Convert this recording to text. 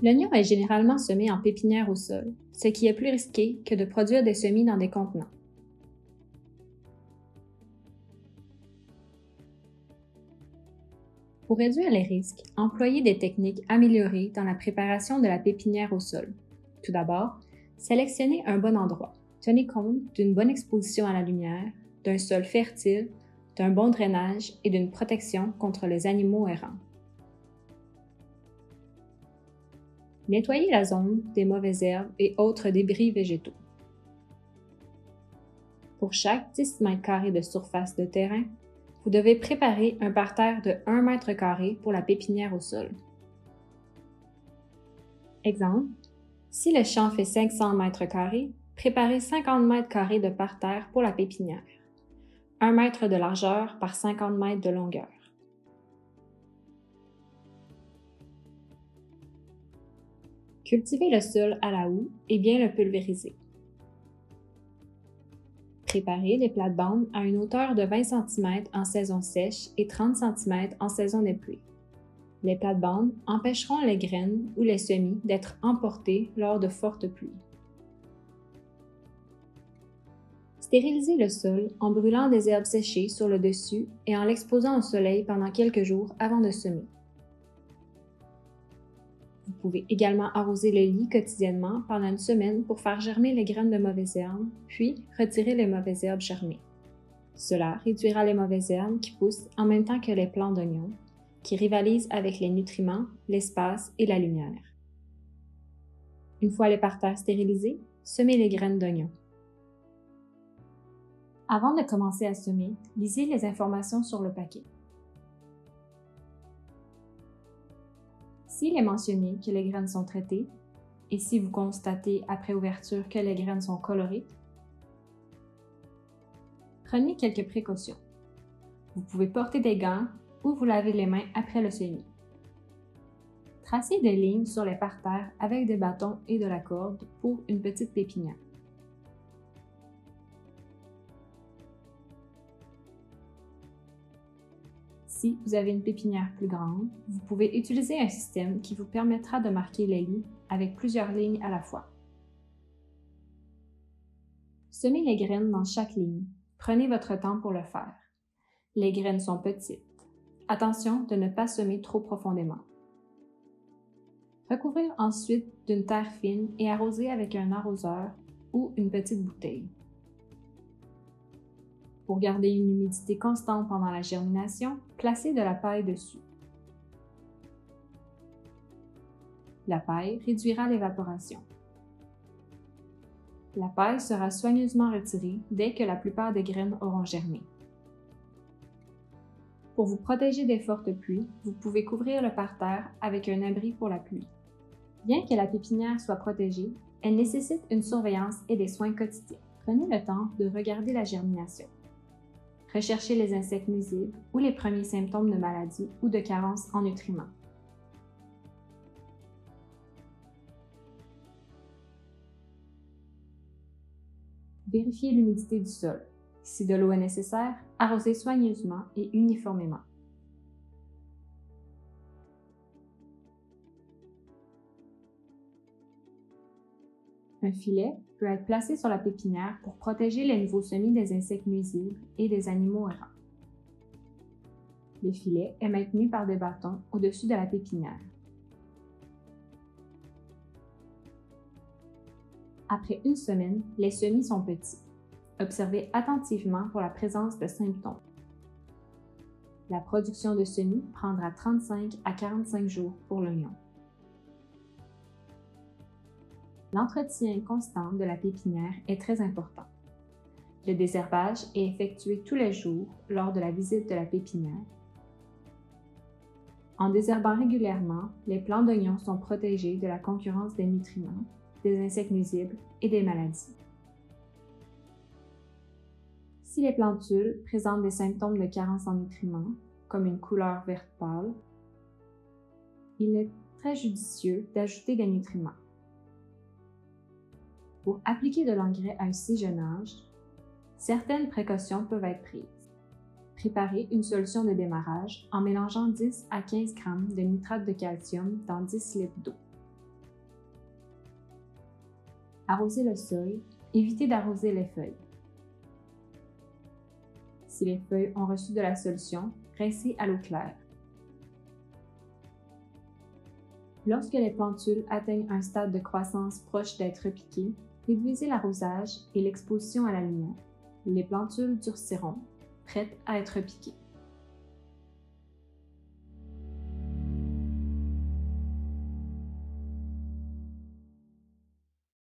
L'oignon est généralement semé en pépinière au sol, ce qui est plus risqué que de produire des semis dans des contenants. Pour réduire les risques, employez des techniques améliorées dans la préparation de la pépinière au sol. Tout d'abord, sélectionnez un bon endroit. Tenez compte d'une bonne exposition à la lumière, d'un sol fertile, d'un bon drainage et d'une protection contre les animaux errants. Nettoyez la zone des mauvaises herbes et autres débris végétaux. Pour chaque 10 m² de surface de terrain, vous devez préparer un parterre de 1 m² pour la pépinière au sol. Exemple, si le champ fait 500 m², préparez 50 m² de parterre pour la pépinière, 1 mètre de largeur par 50 mètres de longueur. Cultivez le sol à la houe et bien le pulvériser. Préparez les plates-bandes à une hauteur de 20 cm en saison sèche et 30 cm en saison des pluies. Les plates-bandes empêcheront les graines ou les semis d'être emportés lors de fortes pluies. Stérilisez le sol en brûlant des herbes séchées sur le dessus et en l'exposant au soleil pendant quelques jours avant de semer. Vous pouvez également arroser le lit quotidiennement pendant une semaine pour faire germer les graines de mauvaises herbes, puis retirer les mauvaises herbes germées. Cela réduira les mauvaises herbes qui poussent en même temps que les plants d'oignons, qui rivalisent avec les nutriments, l'espace et la lumière. Une fois les parterres stérilisés, semez les graines d'oignons. Avant de commencer à semer, lisez les informations sur le paquet. S'il est mentionné que les graines sont traitées, et si vous constatez après ouverture que les graines sont colorées, prenez quelques précautions. Vous pouvez porter des gants ou vous laver les mains après le semis. Tracez des lignes sur les parterres avec des bâtons et de la corde pour une petite pépinière. Si vous avez une pépinière plus grande, vous pouvez utiliser un système qui vous permettra de marquer les lits avec plusieurs lignes à la fois. Semez les graines dans chaque ligne. Prenez votre temps pour le faire. Les graines sont petites. Attention de ne pas semer trop profondément. Recouvrir ensuite d'une terre fine et arroser avec un arroseur ou une petite bouteille. Pour garder une humidité constante pendant la germination, placez de la paille dessus. La paille réduira l'évaporation. La paille sera soigneusement retirée dès que la plupart des graines auront germé. Pour vous protéger des fortes pluies, vous pouvez couvrir le parterre avec un abri pour la pluie. Bien que la pépinière soit protégée, elle nécessite une surveillance et des soins quotidiens. Prenez le temps de regarder la germination. Recherchez les insectes nuisibles ou les premiers symptômes de maladie ou de carence en nutriments. Vérifiez l'humidité du sol. Si de l'eau est nécessaire, arrosez soigneusement et uniformément. Un filet peut être placé sur la pépinière pour protéger les nouveaux semis des insectes nuisibles et des animaux errants. Le filet est maintenu par des bâtons au-dessus de la pépinière. Après une semaine, les semis sont petits. Observez attentivement pour la présence de symptômes. La production de semis prendra 35 à 45 jours pour l'oignon. L'entretien constant de la pépinière est très important. Le désherbage est effectué tous les jours lors de la visite de la pépinière. En désherbant régulièrement, les plants d'oignons sont protégés de la concurrence des nutriments, des insectes nuisibles et des maladies. Si les plantules présentent des symptômes de carence en nutriments, comme une couleur verte pâle, il est très judicieux d'ajouter des nutriments. Pour appliquer de l'engrais à un si jeune âge, certaines précautions peuvent être prises. Préparez une solution de démarrage en mélangeant 10 à 15 g de nitrate de calcium dans 10 litres d'eau. Arroser le sol, évitez d'arroser les feuilles. Si les feuilles ont reçu de la solution, rincez à l'eau claire. Lorsque les plantules atteignent un stade de croissance proche d'être piquées, réduisez l'arrosage et l'exposition à la lumière. Les plantules durciront, prêtes à être piquées.